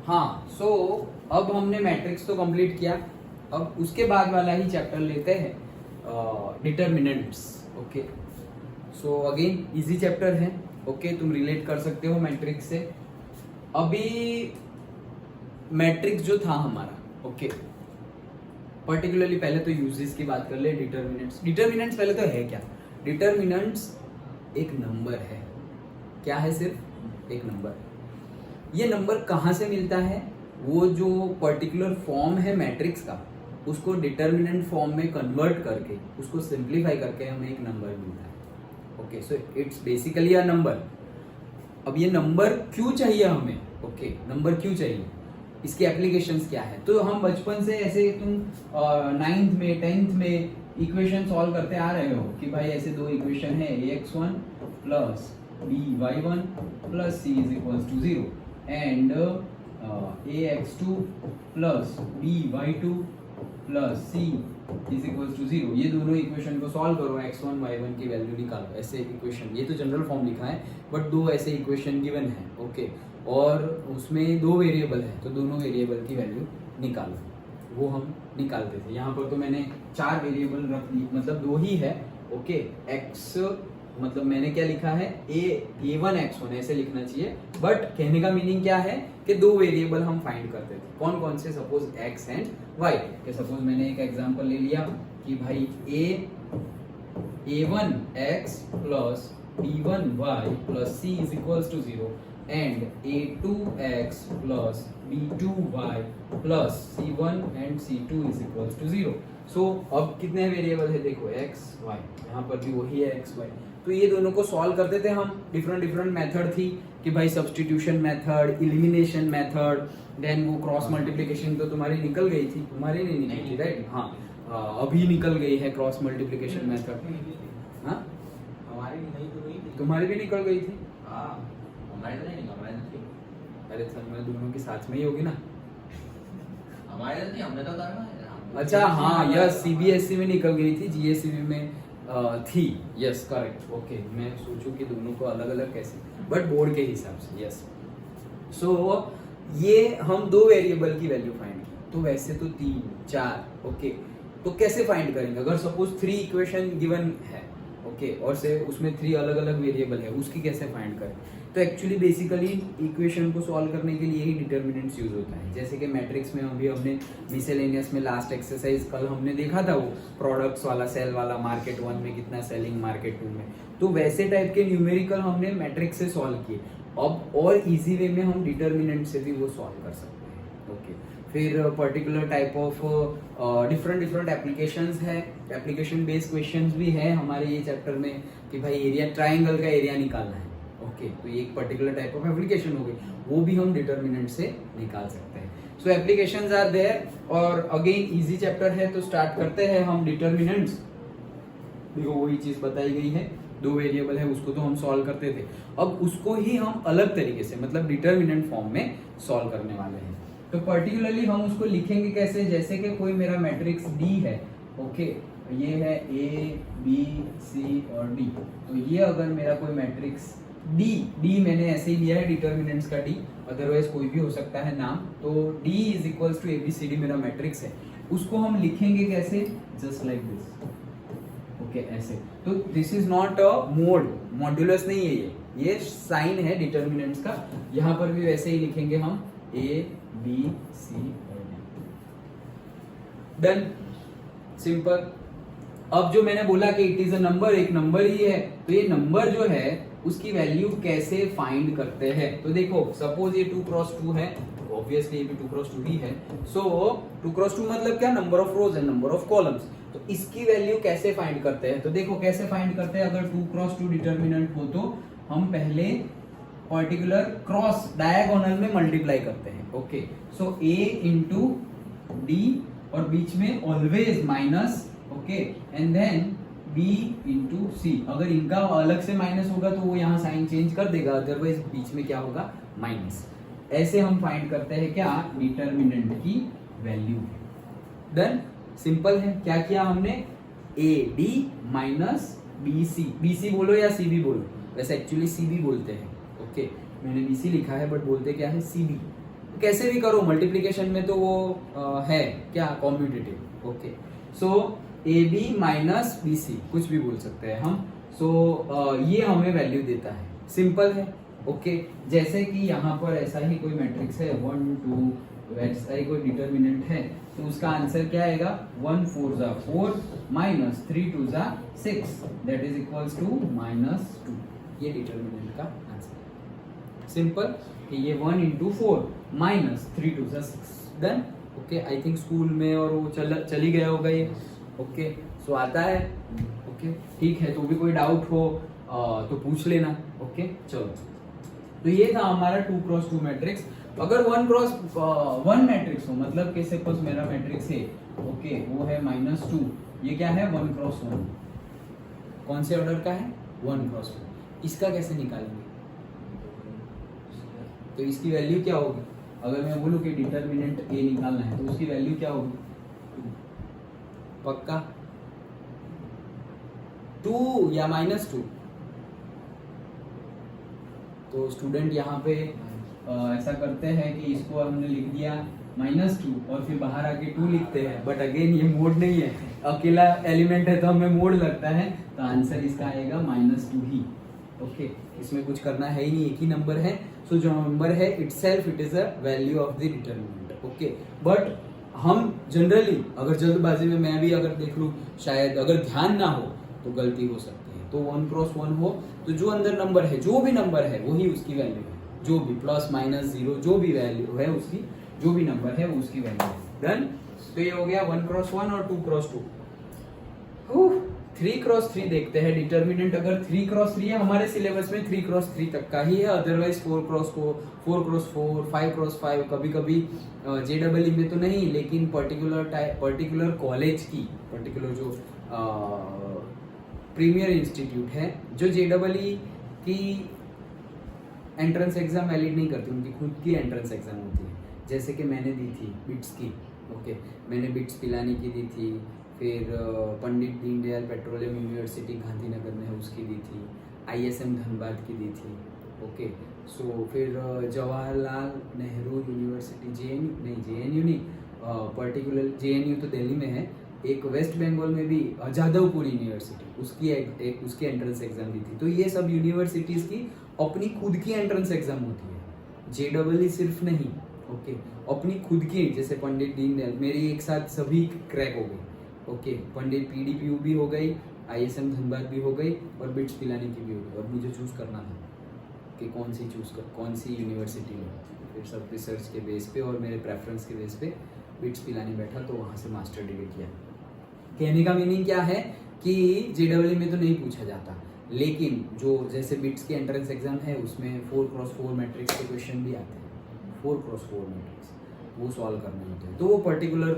हाँ, सो अब हमने मैट्रिक्स तो कंप्लीट किया, अब उसके बाद वाला ही चैप्टर लेते हैं, determinants. Okay, so again easy chapter है। ओके, तुम रिलेट कर सकते हो मैट्रिक्स से। अभी मैट्रिक्स जो था हमारा, ओके, पर्टिकुलरली पहले तो यूजेस की बात कर ले। डिटर्मिनेंट्स पहले तो है क्या? डिटर्मिनेंट्स एक नंबर है। क्या है? सिर्फ एक नंबर। ये नंबर कहाँ से मिलता है? वो जो पर्टिकुलर फॉर्म है मैट्रिक्स का, उसको डिटर्मिनेंट फॉर्म में कन्वर्ट करके, उसको सिंप्लीफाई करके हमें एक नंबर मिलता है। Okay, so it's basically a number. अब ये नंबर क्यों चाहिए हमें? ओके, नंबर क्यों चाहिए, इसकी एप्लीकेशंस क्या है? तो हम बचपन से ऐसे, तुम 9th में 10th में इक्वेशन सॉल्व करते आ रहे हो कि भाई ऐसे दो इक्वेशन है, ax1 plus by1 plus c is equals to 0 and ax2 plus by2 plus c is equals to 0। ये दोनों इक्वेशन को सॉल्व करो, x1 y1 की वैल्यू निकालो। ऐसे इक्वेशन, ये तो जनरल फॉर्म लिखा है, बट दो ऐसे इक्वेशन गिवन है। ओके, और उसमें दो वेरिएबल है, तो दोनों वेरिएबल की वैल्यू निकालो, वो हम निकालते थे। यहाँ पर तो मैंने 4 वेरिएबल रख ली, मतलब दो ही है। ओके, x मतलब मैंने क्या लिखा है, a1 x1 ऐसे लिखना चाहिए, बट कहने का मीनिंग क्या है कि दो वेरिएबल हम फाइंड करते थे। कौन कौन से? Suppose x and y। Suppose मैंने एक एग्जांपल ले लिया कि भाई a1 x plus b1 y plus c is equals to 0 and a2 x plus b2 y plus c1 and c2 is equals to 0। So अब कितने वेरिएबल है? देखो x y, यहाँ पर भी वही है x y। तो ये दोनों को सॉल्व करते थे हम। डिफरेंट मेथड थी कि भाई substitution method, elimination method, then वो क्रॉस मल्टीप्लिकेशन तो तुम्हारी निकल गई थी, तुम्हारी नहीं निकली थी, राइट? हाँ, अभी निकल गई है क्रॉस मल्टीप्लिकेशन मेथड। हाँ, हमारी नहीं तो नहीं थी, तुम्हारी भी निकल गई थी। हाँ हमारी तो नहीं निकल, हमारी तो थी, अरे सर, मैं दोनों की साथ में ही होगी ना। हमारी तो थी, हमने तो करना है। अच्छा, हाँ, यस, सीबीएसई में निकल गई थी, जीएससीबी में थी। Yes, correct. ओके, मैं सोचूं कि दोनों को अलग अलग कैसे, बट बोर्ड के हिसाब से। यस, सो ये हम दो वेरिएबल की वैल्यू फाइंड की, तो वैसे तो 3 4। ओके, तो कैसे फाइंड करेंगे? अगर सपोज 3 इक्वेशन गिवन है, ओके, और से उसमें 3 अलग अलग वेरिएबल है, उसकी कैसे फाइंड करें? तो एक्चुअली बेसिकली इक्वेशन को सॉल्व करने के लिए ही डिटर्मिनेंट्स यूज होता है। जैसे कि मैट्रिक्स में अभी हमने मिसेलेनियस में लास्ट एक्सरसाइज कल हमने देखा था, वो प्रोडक्ट्स वाला, सेल वाला, मार्केट 1 में कितना सेलिंग, मार्केट 2 में, तो वैसे टाइप के न्यूमेरिकल हमने मैट्रिक्स से सॉल्व किए। अब और इजी वे में हम डिटर्मिनेंट से भी वो सॉल्व कर सकते हैं। ओके, फिर particular type of different applications है, एप्लीकेशन बेस्ड क्वेश्चंस भी है हमारे ये चैप्टर में कि भाई एरिया, ट्राइंगल का एरिया निकालना है। ओके, तो ये एक पर्टिकुलर टाइप ऑफ एप्लीकेशन हो गई, वो भी हम डिटर्मिनेंट से निकाल सकते हैं। सो एप्लीकेशंस आर देयर, और अगेन इजी चैप्टर है, तो स्टार्ट करते हैं हम डिटर्मिनेंट्स। देखो वही चीज बताई गई है, दो वेरिएबल है, उसको तो हम सॉल्व करते थे, अब उसको ही हम अलग तरीके से, मतलब डिटर्मिनेंट फॉर्म में सॉल्व करने वाले हैं। तो पर्टिकुलरली हम उसको लिखेंगे कैसे? जैसे कि कोई मेरा मैट्रिक्स डी है, ओके, ये है ए बी सी और डी, तो ये अगर मेरा कोई मैट्रिक्स डी मैंने ऐसे ही लिया है, डिटर्मिनेंट्स का डी, अदरवाइज कोई भी हो सकता है नाम, तो D is equals to ABCD मेरा मैट्रिक्स है, उसको हम लिखेंगे कैसे? Just like this. ओके, ऐसे। तो this is not a mode, modulus नहीं है ये साइन है डिटर्मिनेंट्स का। यहाँ पर भी वैसे ही लिखेंगे हम ए बी सी और डी। Done, simple. अब जो मैंने बोला कि इट इज अ नंबर, एक नंबर ही है, तो ये नंबर जो है उसकी वैल्यू कैसे फाइंड करते हैं? तो देखो, सपोज ये 2 क्रॉस 2 है, ऑब्वियसली ये भी 2 क्रॉस 2 ही है। सो 2 क्रॉस 2 मतलब क्या? Number of rose and number of columns. तो इसकी वैल्यू कैसे फाइंड करते हैं? तो देखो कैसे फाइंड करते हैं। अगर 2 क्रॉस 2 डिटर्मिनेंट हो तो हम पहले पर्टिकुलर क्रॉस डायगोनल में मल्टीप्लाई करते हैं। Okay, so a into d, और बीच में always minus, okay, and then b into c. अगर इनका अलग से माइनस होगा तो वो यहाँ साइन चेंज कर देगा, अदरवाइज बीच में क्या होगा? माइनस। ऐसे हम फाइंड करते हैं क्या? डिटर्मिनेंट की वैल्यू। देन सिंपल है, क्या किया हमने? A D minus B C बोलो या सी बी बोलो, वैसे एक्चुअली सी बी बोलते हैं। ओके, मैंने बी सी लिखा है बट बोलते क्या है? C B. कैसे भी करो, मल्टीप्लीकेशन में तो वो है क्या, competitive. Okay, so A B minus B C कुछ भी बोल सकते हैं हम। सो ये हमें वैल्यू देता है, सिंपल है। ओके, जैसे कि यहाँ पर ऐसा ही कोई मैट्रिक्स है 1 2, ऐसा ही कोई डिटर्मिनेंट है, तो उसका आंसर क्या आएगा, 1 4 ज़ा 4 माइनस 3 2 ज़ा 6 दैट इज इक्वल्स टू -2। ये डिटर्मिनेंट का आंसर है, सिंपल कि ये 1 इंटू 4 माइनस 3 2 ज़ा 6 done. Okay, I think school में और वो चली गया होगा ये। ओके, सो आता है। ओके, ठीक है, तो भी कोई डाउट हो तो पूछ लेना। ओके, चलो, तो ये था हमारा 2 क्रॉस 2 मैट्रिक्स। अगर 1 क्रॉस 1 मैट्रिक्स हो, मतलब कि सपोज मेरा मैट्रिक्स है, ओके, वो है -2, ये क्या है 1 क्रॉस 1, कौन से ऑर्डर का है 1 क्रॉस 1, इसका कैसे निकालेंगे, तो इसकी वैल्यू क्या होगी, अगर मैं बोलूं कि डिटर्मिनेंट ए निकालना है तो उसकी वैल्यू क्या होगी, 2 पक्का, 2 या -2। तो स्टूडेंट यहाँ पे ऐसा करते हैं कि इसको हमने लिख दिया -2 और फिर बाहर आके 2 लिखते हैं, बट अगेन ये मोड नहीं है, अकेला एलिमेंट है तो हमें मोड लगता है, तो आंसर इसका आएगा -2 ही। ओके, इसमें कुछ करना है ही नहीं, एक ही नंबर है। सो जो नंबर है itself it is a value of the determinant. Okay, but हम जनरली अगर जल्दबाजी में मैं भी अगर देख लूँ, शायद अगर ध्यान ना हो तो गलती हो सकती है। तो 1 क्रॉस 1 हो तो जो अंदर नंबर है, जो भी नंबर है वही उसकी वैल्यू है, जो भी प्लस माइनस 0 जो भी वैल्यू है उसकी, जो भी नंबर है वो उसकी वैल्यू है। डन। तो ये हो गया 1 क्रॉस 1 और 2 क्रॉस 2। 3 क्रॉस 3 देखते हैं। डिटर्मिनेंट अगर 3 क्रॉस 3 है, हमारे सिलेबस में 3 क्रॉस 3 तक का ही है, अदरवाइज 4 क्रॉस 4 क्रॉस 4, 5 क्रॉस 5, कभी कभी JEE में तो नहीं, लेकिन पर्टिकुलर कॉलेज की, पर्टिकुलर जो प्रीमियर इंस्टीट्यूट है, जो JEE की एंट्रेंस एग्जाम वैलिड नहीं करती, उनकी खुद की एंट्रेंस एग्जाम होती है। जैसे कि मैंने दी थी बिट्स की। ओके, मैंने बिट्स पिलानी की दी थी, फिर पंडित दीनदयाल पेट्रोलियम यूनिवर्सिटी गांधीनगर में है उसकी दी थी, ISM धनबाद की दी थी। ओके, सो फिर जवाहरलाल नेहरू यूनिवर्सिटी, JNU नहीं, पर्टिकुलर JNU तो दिल्ली में है, एक वेस्ट बंगाल में भी जादवपुर यूनिवर्सिटी, उसकी एंट्रेंस एग्जाम दी थी। तो ये सब यूनिवर्सिटीज की अपनी खुद की एंट्रेंस एग्जाम होती है, JEE सिर्फ नहीं। ओके, अपनी खुद की, जैसे पंडित दीनदयाल, मेरी एक साथ सभी क्रैक हो गई। ओके, पंडित PDPU भी हो गई, ISM धनबाद भी हो गई और बिट्स पिलानी की भी हो गई, और मुझे चूज करना था कि कौन सी यूनिवर्सिटी में। फिर सब रिसर्च के बेस पे और मेरे प्रेफरेंस के बेस पे बिट्स पिलानी बैठा, तो वहाँ से मास्टर डिग्री किया। कहने का मीनिंग क्या है कि JEE में तो नहीं पूछा जाता, लेकिन जो जैसे बिट्स की एंट्रेंस एग्जाम है उसमें 4 क्रॉस 4 मैट्रिक्स के क्वेश्चन भी आते हैं, 4 क्रॉस 4 मैट्रिक्स वो सॉल्व करने होते हैं। तो वो पर्टिकुलर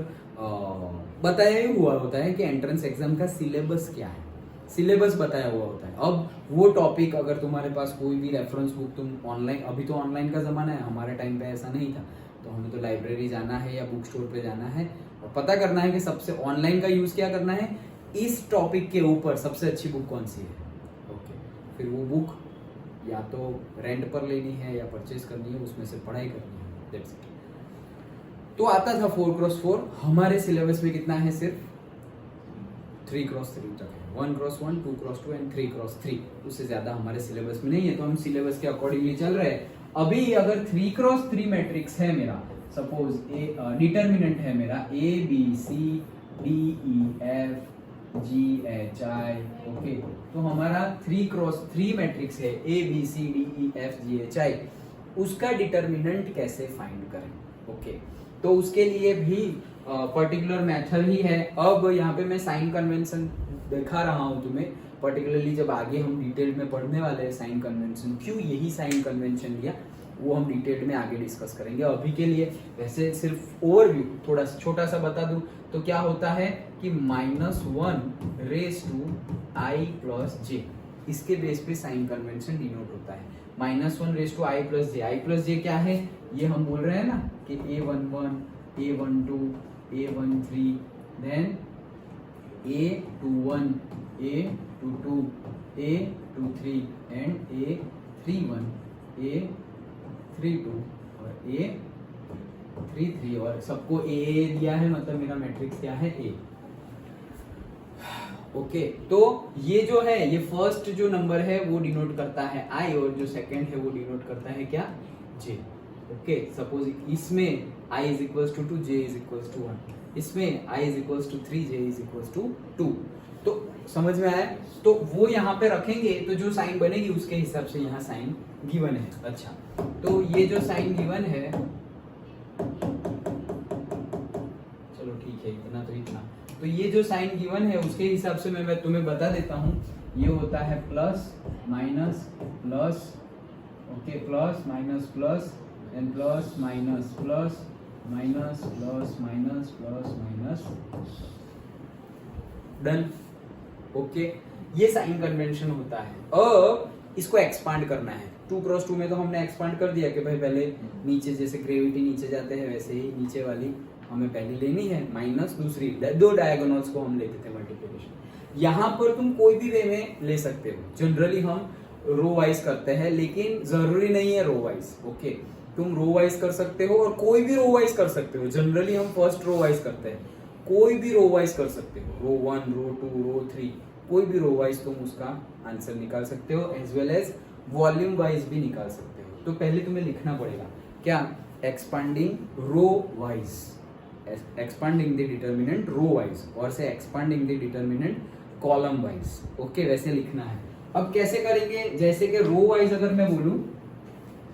बताया ही हुआ होता है कि एंट्रेंस एग्जाम का सिलेबस क्या है, सिलेबस बताया हुआ होता है। अब वो टॉपिक अगर तुम्हारे पास कोई भी रेफरेंस बुक तुम ऑनलाइन, अभी तो ऑनलाइन का ज़माना है, हमारे टाइम पे ऐसा नहीं था, तो हमें तो लाइब्रेरी जाना है या बुक स्टोर पे जाना है और पता करना है कि सबसे ऑनलाइन का यूज़ क्या करना है, इस टॉपिक के ऊपर सबसे अच्छी बुक कौन सी है। ओके, फिर वो बुक या तो रेंट पर लेनी है या परचेज करनी है, उसमें से पढ़ाई करनी है, दैट्स इट। तो आता था 4 क्रॉस 4, हमारे सिलेबस में कितना है, सिर्फ 3 क्रॉस 3 तक है। 1 क्रॉस 1, 2 क्रॉस 2 एंड 3 क्रॉस 3, उससे ज़्यादा हमारे सिलेबस में नहीं है, तो हम सिलेबस के अकॉर्डिंगली चल रहे हैं। अभी अगर 3 क्रॉस 3 मैट्रिक्स है मेरा, सपोज डिटर्मिनेंट है मेरा ABCDEFGHI, ओके, तो हमारा 3 क्रॉस 3 मैट्रिक्स है ABCDEFGHI, उसका डिटर्मिनेंट कैसे फाइंड करें। ओके, तो उसके लिए भी पर्टिकुलर मेथड ही है। अब यहाँ पे मैं साइन कन्वेंशन दिखा रहा हूँ तुम्हें, पर्टिकुलरली जब आगे हम डिटेल में पढ़ने वाले हैं साइन कन्वेंशन, क्यों यही साइन कन्वेंशन लिया, वो हम डिटेल में आगे डिस्कस करेंगे। अभी के लिए वैसे सिर्फ ओवरव्यू थोड़ा छोटा सा बता दूं तो क्या होता है कि -1 raise to i plus j, इसके बेस पे साइन कन्वेंशन डिनोट होता है। -1 raise to i plus j क्या है, ये हम बोल रहे हैं ना कि A11, A12, A13, then A21, A22, A23 and A31, A32 और A 3 3 और सबको ए दिया है, मतलब मेरा मैट्रिक्स क्या है ए। ओके तो ये जो है ये फर्स्ट जो नंबर है वो डिनोट करता है आई और जो सेकंड है वो डिनोट करता है क्या जे। ओके सपोज इसमें i is equals to 2 j is equals to 1, इसमें i is equals to 3 j is equals to 2। तो समझ में आया? तो वो यहाँ पे रखेंगे तो जो साइन बनेगी उसके हिसाब से यहाँ साइन गिवन है। अच्छा तो ये जो साइन गिवन है, चलो ठीक है इतना तो इतना, तो ये जो साइन गिवन है उसके हिसाब से मैं तुम्हें बता देता हूँ। ये होता है plus minus plus, okay plus minus plus and plus minus plus minus plus minus plus minus, done. Okay ये साइन कन्वेंशन होता है। अब इसको एक्सपांड करना है। 2x2 में तो हमने एक्सपांड कर दिया कि भाई पहले नीचे जैसे ग्रेविटी नीचे जाते हैं वैसे ही नीचे वाली हमें पहले लेनी है माइनस दूसरी, दो डायगोनल्स को हम लेते थे मल्टीप्लिकेशन। यहाँ पर तुम कोई भी वे में ले सकते हो, जनरली हम रो वाइज करते हैं लेकिन जरूरी नहीं है रो वाइज। ओके तुम रो वाइज कर सकते हो और कोई भी रो वाइज कर सकते हो। जनरली हम फर्स्ट रो वाइज करते हैं, कोई भी रो वाइज कर सकते हो, रो 1 रो 2 रो 3 कोई भी रो वाइज तुम उसका आंसर निकाल सकते हो, as well as volume wise भी निकाल सकते हो। तो पहले तुम्हें लिखना पड़ेगा क्या, expanding row wise, expanding the determinant row wise और से expanding the determinant column wise. Okay वैसे लिखना है। अब कैसे करेंगे, जैसे कि रो वाइज अगर मैं बोलूं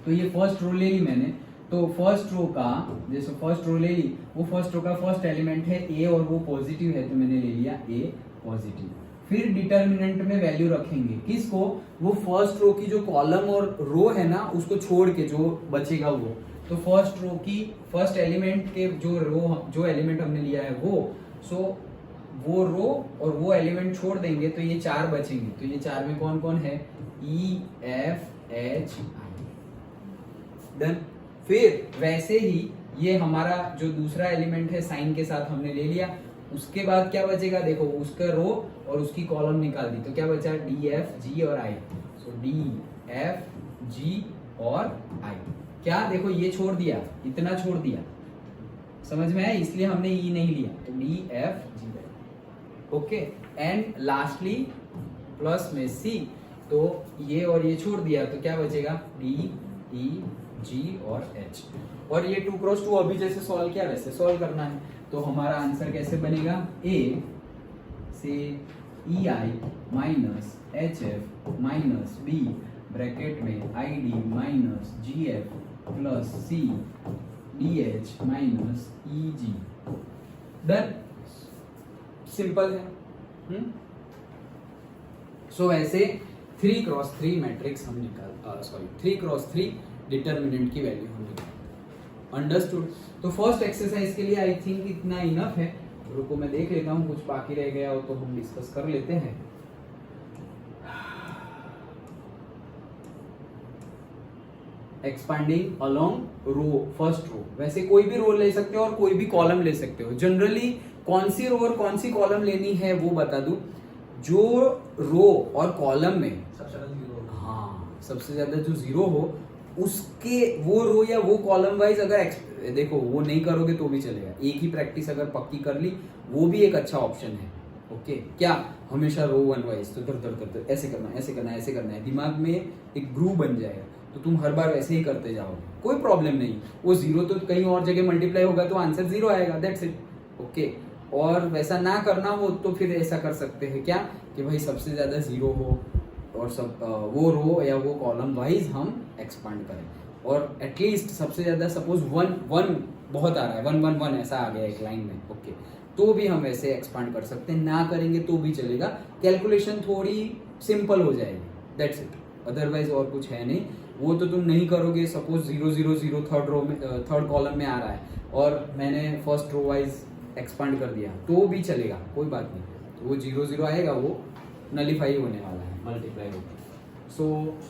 तो ये फर्स्ट रो ले ली मैंने, तो फर्स्ट रो का जैसे फर्स्ट रो ले ली, वो फर्स्ट रो का फर्स्ट एलिमेंट है ए और वो पॉजिटिव है तो मैंने ले लिया ए पॉजिटिव। फिर डिटर्मिनेंट में वैल्यू रखेंगे किसको, वो फर्स्ट रो की जो कॉलम और रो है ना उसको छोड़ के जो बचेगा वो, तो फर्स्ट रो की फर्स्ट एलिमेंट के जो एलिमेंट हमने लिया है वो वो रो और वो एलिमेंट छोड़ देंगे तो ये 4 बचेंगे। तो ये 4 में कौन कौन है, E F H I, done. फिर वैसे ही ये हमारा जो दूसरा एलिमेंट है साइन के साथ हमने ले लिया, उसके बाद क्या बचेगा, देखो उसका रो और उसकी कॉलम निकाल दी तो क्या बचा, डी एफ जी और आई। सो डी एफ जी और आई, क्या देखो ये छोड़ दिया, इतना छोड़ दिया, समझ में आया, इसलिए हमने ई नहीं लिया, तो D F G I. Okay and lastly plus में सी, तो ये और ये छोड़ दिया तो क्या बचेगा, डी ई जी और एच। और ये 2x2 अभी जैसे सॉल्व किया वैसे सॉल्व करना है। तो हमारा आंसर कैसे बनेगा, ए से e i minus h f minus b bracket में i d minus g f plus c d h minus e g, done. Simple है। सो ऐसे 3x3 मैट्रिक्स हम निकाल 3x3 डिटर्मिनेंट की वैल्यू हम निकाल, अंडरस्टूड। तो फर्स्ट एक्सरसाइज के लिए आई थिंक इतना इनफ है। रुको मैं देख लेता हूँ कुछ बाकी रह गया हो तो हम डिस्कस कर लेते हैं। एक्सपांडिंग अलोंग रो, फर्स्ट रो, वैसे कोई भी रो ले सकते हो और कोई भी कॉलम ले सकते हो। जनरली कौन सी रो और कौन सी कॉलम लेनी है वो बता दूं, जो रो और कॉलम में सबसे ज्यादा जीरो, हाँ सबसे ज्यादा जो जीरो हो उसके वो रो या वो कॉलम वाइज अगर देखो वो नहीं करोगे तो भी चलेगा, एक ही प्रैक्टिस अगर पक्की कर ली वो भी एक अच्छा ऑप्शन है। ओके क्या हमेशा रो 1 वाइज तो दर ऐसे करना ऐसे करना ऐसे करना है, दिमाग में एक ग्रूव बन जाएगा तो तुम हर बार वैसे ही करते जाओगे, कोई प्रॉब्लम नहीं। वो जीरो तो कहीं और जगह मल्टीप्लाई होगा तो आंसर 0 आएगा, दैट्स इट। ओके और वैसा ना करना हो तो फिर ऐसा कर सकते हैं क्या कि भाई सबसे ज्यादा 0 हो और सब वो रो या वो कॉलम वाइज हम एक्सपांड करें, और एटलीस्ट सबसे ज्यादा सपोज 1 बहुत आ रहा है 1 1 1 ऐसा आ गया एक लाइन में, ओके तो भी हम ऐसे एक्सपांड कर सकते हैं, ना करेंगे तो भी चलेगा, कैलकुलेशन थोड़ी सिंपल हो जाएगी, दैट्स इट। अदरवाइज और कुछ है नहीं। वो तो तुम नहीं करोगे, सपोज 0 0 0 थर्ड रो में थर्ड कॉलम में आ रहा है और मैंने फर्स्ट रो वाइज एक्सपांड कर दिया तो भी चलेगा, कोई बात नहीं। तो वो 0 0 आएगा, वो नलीफाई होने वाला है, मल्टीप्लाई होगा। सो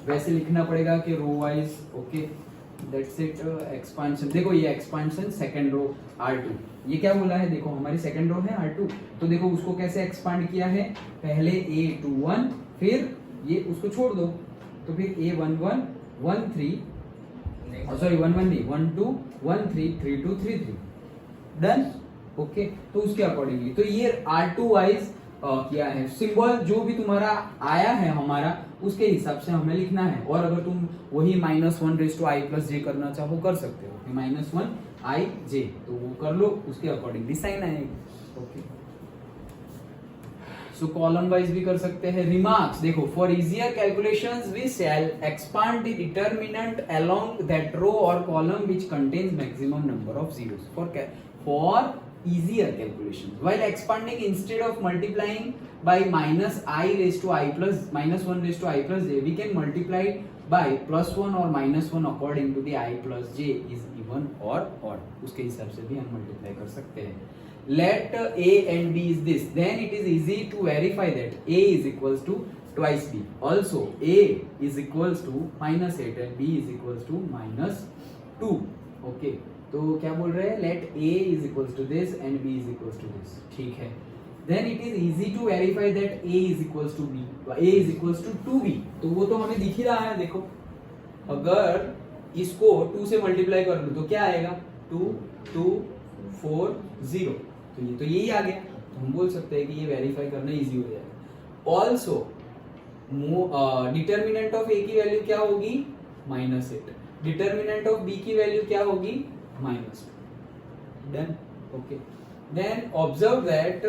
वैसे लिखना पड़ेगा कि row wise, okay that's it. Expansion देखो, ये एक्सपांशन सेकंड रो R2, ये क्या बोला है देखो, हमारी सेकंड रो है R2, तो देखो उसको कैसे एक्सपांड किया है, पहले A21 फिर ये उसको छोड़ दो तो फिर A11 1 3 सॉरी 1 1 नहीं 1 2 1 3 3 2 3 3 डन ओके। तो उसके अकॉर्डिंगली तो ये R2 वाइज किया है, सिंबल जो भी तुम्हारा आया है हमारा उसके हिसाब से हमें लिखना है। और अगर तुम वही -1/i+j करना चाहो कर सकते हो, -1i_j तो वो कर लो, उसके अकॉर्डिंगली साइन आएगा ओके। सो कॉलम वाइज भी कर सकते हैं। रिमार्क्स देखो, for easier calculations we shall expand the determinant along that row और column which contains maximum number of zeros for easier calculations while expanding instead of multiplying by -1/i+j we can multiply by +1 or -1 according to the i plus j is even or odd, उसके हिसाब से भी हम multiply कर सकते हैं। let a and b is this, then it is easy to verify that a is equals to twice b, also a is equals to -8 and b is equals to -2 okay। तो क्या बोल रहे हैं, let a is equals to this and b is equals to this, ठीक है। Then it is easy to verify that a is equals to b, a is equals to 2b, तो वो तो हमें दिख ही रहा है। देखो अगर इसको 2 से मल्टीप्लाई कर लूं तो क्या आएगा, 2 2 4 0, तो यही आ गया। तो हम बोल सकते हैं कि ये वेरीफाई करना इजी हो जाएगा। ऑल्सो डिटर्मिनेंट ऑफ a की वैल्यू क्या होगी, -8, डिटर्मिनेंट ऑफ b की वैल्यू क्या होगी, -2, then okay, then observe that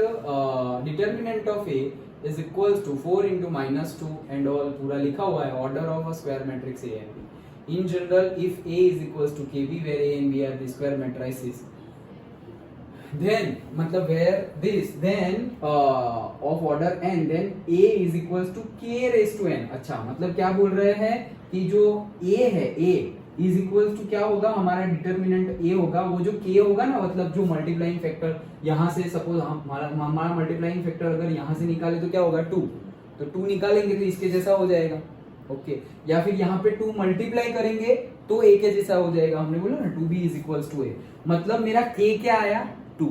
determinant of a is equals to 4 into -2 and all पूरा लिखा हुआ है, order of a square matrix a and b। in general if a is equals to kb where a and b are the square matrices, then मतलब where this then of order n, then a is equals to k raised to n। अच्छा मतलब क्या बोल रहे हैं कि जो a है, a इज इक्वल्स टू क्या होगा, हमारा डिटर्मिनेंट a होगा, वो जो k होगा ना, मतलब जो मल्टीप्लाइंग फैक्टर यहाँ से सपोज हमारा मल्टीप्लाइंग फैक्टर अगर यहाँ से निकाले तो क्या होगा 2, तो 2 निकालेंगे तो इसके जैसा हो जाएगा ओके। या फिर यहाँ पे 2 मल्टीप्लाई करेंगे तो a के जैसा हो जाएगा, हमने बोला ना 2b is equals to a, मतलब मेरा k क्या आया 2,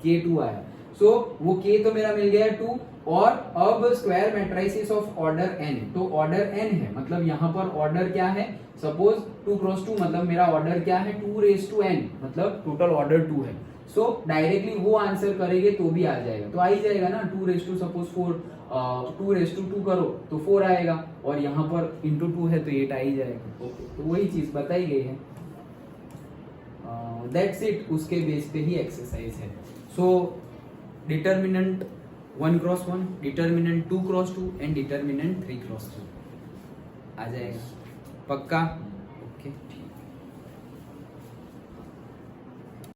k2 आया। सो वो k तो मेरा मिल गया 2, और अब square matrices of order n, तो ऑर्डर n है मतलब यहाँ पर ऑर्डर क्या है, सपोज 2 क्रॉस 2 मतलब मेरा ऑर्डर क्या है 2 रेज टू n, मतलब टोटल ऑर्डर 2 है। सो डायरेक्टली वो आंसर करेंगे तो भी आ जाएगा, तो आ ही जाएगा ना, 2 raise to suppose 4 2 raise to 2 करो तो 4 आएगा, और यहाँ पर इंटू 2 है तो 8 आ ही जाएगा ओके। तो वही चीज बताई गई है, दैट्स इट, उसके बेस पे ही एक्सरसाइज है। So determinant 1 cross 1, determinant 2 cross 2 and determinant 3 cross 3 आ जाएगा पक्का।